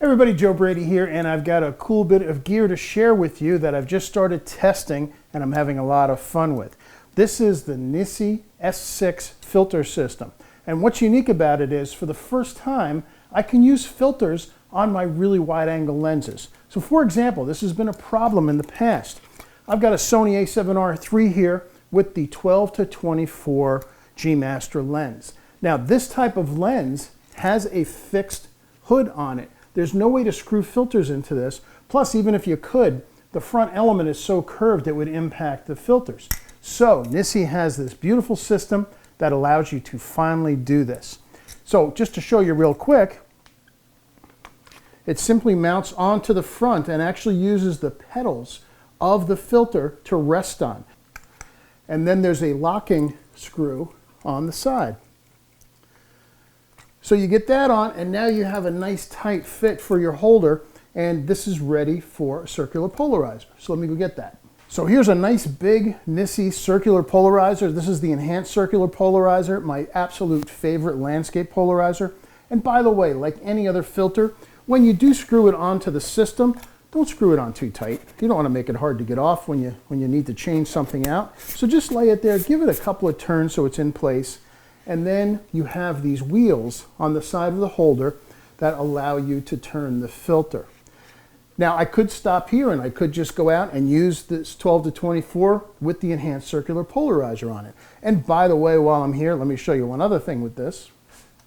Everybody, Joe Brady here, and I've got a cool bit of gear to share with you that I've just started testing and I'm having a lot of fun with. This is the NiSi S6 filter system. And what's unique about it is, for the first time, I can use filters on my really wide-angle lenses. So for example, this has been a problem in the past. I've got a Sony a7R III here with the 12 to 24 G Master lens. Now this type of lens has a fixed hood on it. There's no way to screw filters into this. Plus, even if you could, the front element is so curved it would impact the filters. So NiSi has this beautiful system that allows you to finally do this. So just to show you real quick, it simply mounts onto the front and actually uses the pedals of the filter to rest on. And then there's a locking screw on the side. So you get that on, and now you have a nice tight fit for your holder, and this is ready for a circular polarizer. So let me go get that. So here's a nice big NiSi circular polarizer. This is the enhanced circular polarizer, my absolute favorite landscape polarizer. And by the way, like any other filter, when you do screw it onto the system, don't screw it on too tight. You don't want to make it hard to get off when you need to change something out. So just lay it there, give it a couple of turns so it's in place. And then you have these wheels on the side of the holder that allow you to turn the filter. Now I could stop here and I could just go out and use this 12 to 24 with the enhanced circular polarizer on it. And by the way, while I'm here, let me show you one other thing with this.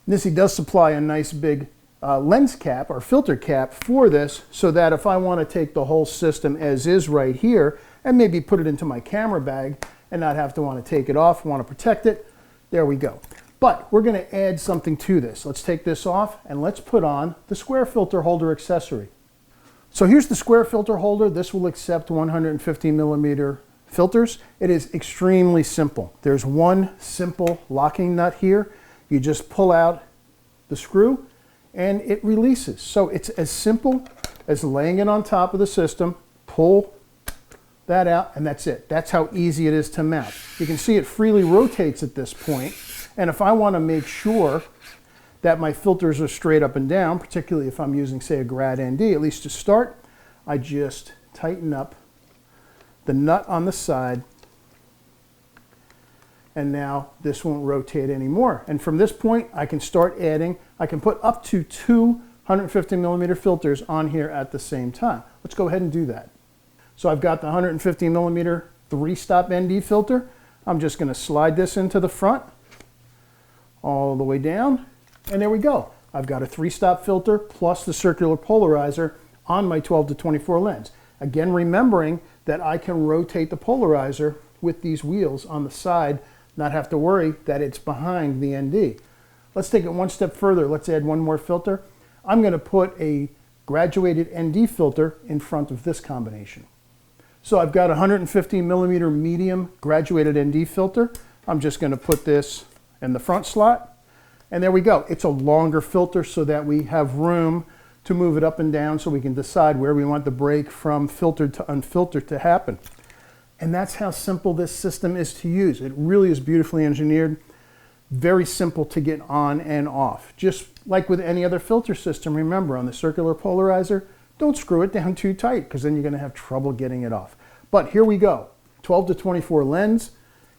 NiSi does supply a nice big lens cap or filter cap for this, so that if I want to take the whole system as is right here and maybe put it into my camera bag and not have to want to take it off, want to protect it, there we go. But we're going to add something to this. Let's take this off and let's put on the square filter holder accessory. So here's the square filter holder. This will accept 150 millimeter filters. It is extremely simple. There's one simple locking nut here. You just pull out the screw and it releases. So it's as simple as laying it on top of the system, pull that out, and that's it. That's how easy it is to mount. You can see it freely rotates at this point. And if I want to make sure that my filters are straight up and down, particularly if I'm using, say, a grad ND, at least to start, I just tighten up the nut on the side, and now this won't rotate anymore. And from this point, I can start adding, I can put up to 250 millimeter filters on here at the same time. Let's go ahead and do that. So I've got the 150 millimeter 3-stop ND filter. I'm just going to slide this into the front, all the way down, and there we go. I've got a 3-stop filter plus the circular polarizer on my 12 to 24 lens. Again, remembering that I can rotate the polarizer with these wheels on the side, not have to worry that it's behind the ND. Let's take it one step further. Let's add one more filter. I'm going to put a graduated ND filter in front of this combination. So I've got a 150 millimeter medium graduated ND filter. I'm just going to put this in the front slot, and there we go. It's a longer filter so that we have room to move it up and down so we can decide where we want the break from filtered to unfiltered to happen. And that's how simple this system is to use. It really is beautifully engineered, very simple to get on and off. Just like with any other filter system, remember, on the circular polarizer, don't screw it down too tight, because then you're going to have trouble getting it off. But here we go, 12 to 24 lens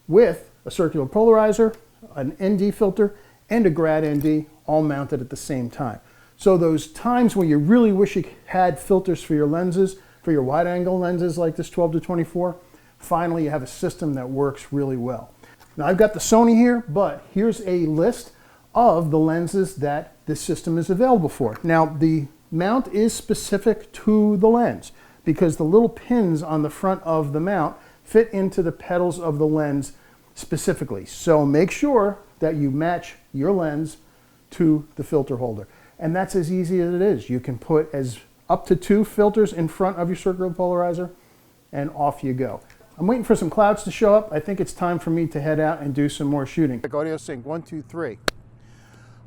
with a circular polarizer, an ND filter, and a grad ND all mounted at the same time. So those times when you really wish you had filters for your lenses, for your wide angle lenses like this 12 to 24, finally you have a system that works really well. Now I've got the Sony here, but here's a list of the lenses that this system is available for. Now the mount is specific to the lens because the little pins on the front of the mount fit into the pedals of the lens specifically. So make sure that you match your lens to the filter holder. And that's as easy as it is. You can put as up to 2 filters in front of your circular polarizer and off you go. I'm waiting for some clouds to show up. I think it's time for me to head out and do some more shooting. Audio sync, 1, 2, 3.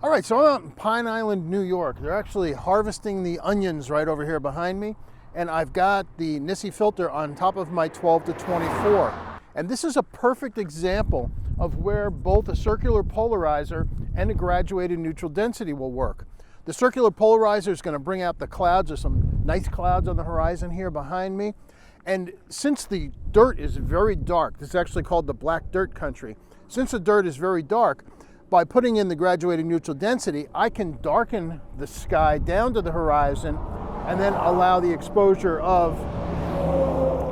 All right, so I'm out in Pine Island, New York. They're actually harvesting the onions right over here behind me. And I've got the NiSi filter on top of my 12 to 24. And this is a perfect example of where both a circular polarizer and a graduated neutral density will work. The circular polarizer is going to bring out the clouds. There's some nice clouds on the horizon here behind me. And since the dirt is very dark, this is actually called the black dirt country. Since the dirt is very dark, by putting in the graduated neutral density, I can darken the sky down to the horizon and then allow the exposure of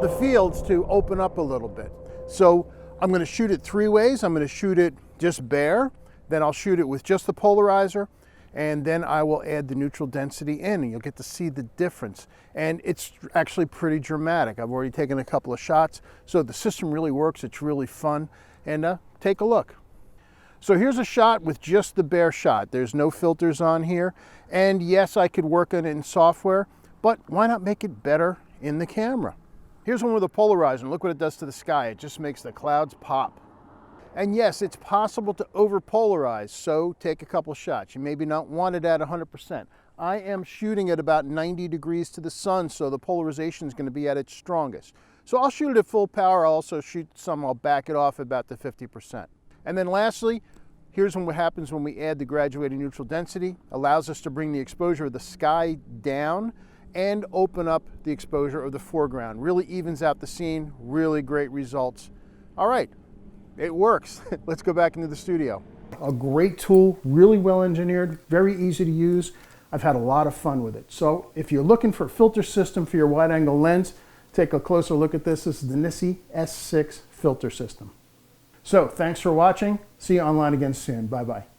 the fields to open up a little bit. So I'm going to shoot it three ways. I'm going to shoot it just bare, then I'll shoot it with just the polarizer, and then I will add the neutral density in, and you'll get to see the difference. And it's actually pretty dramatic. I've already taken a couple of shots, so the system really works. It's really fun, and take a look. So here's a shot with just the bare shot. There's no filters on here, and yes, I could work on it in software, but why not make it better in the camera? Here's one with a polarizer, and look what it does to the sky. It just makes the clouds pop. And yes, it's possible to over-polarize, so take a couple shots. You maybe not want it at 100%. I am shooting at about 90 degrees to the sun, so the polarization is going to be at its strongest. So I'll shoot it at full power. I'll also shoot some, I'll back it off about to 50%. And then lastly, here's what happens when we add the graduated neutral density. Allows us to bring the exposure of the sky down and open up the exposure of the foreground. Really evens out the scene, really great results. All right. It works. Let's go back into the studio. A great tool, really well engineered, very easy to use. I've had a lot of fun with it. So if you're looking for a filter system for your wide angle lens, take a closer look at this. This is the NiSi S6 filter system. So thanks for watching. See you online again soon. Bye-bye.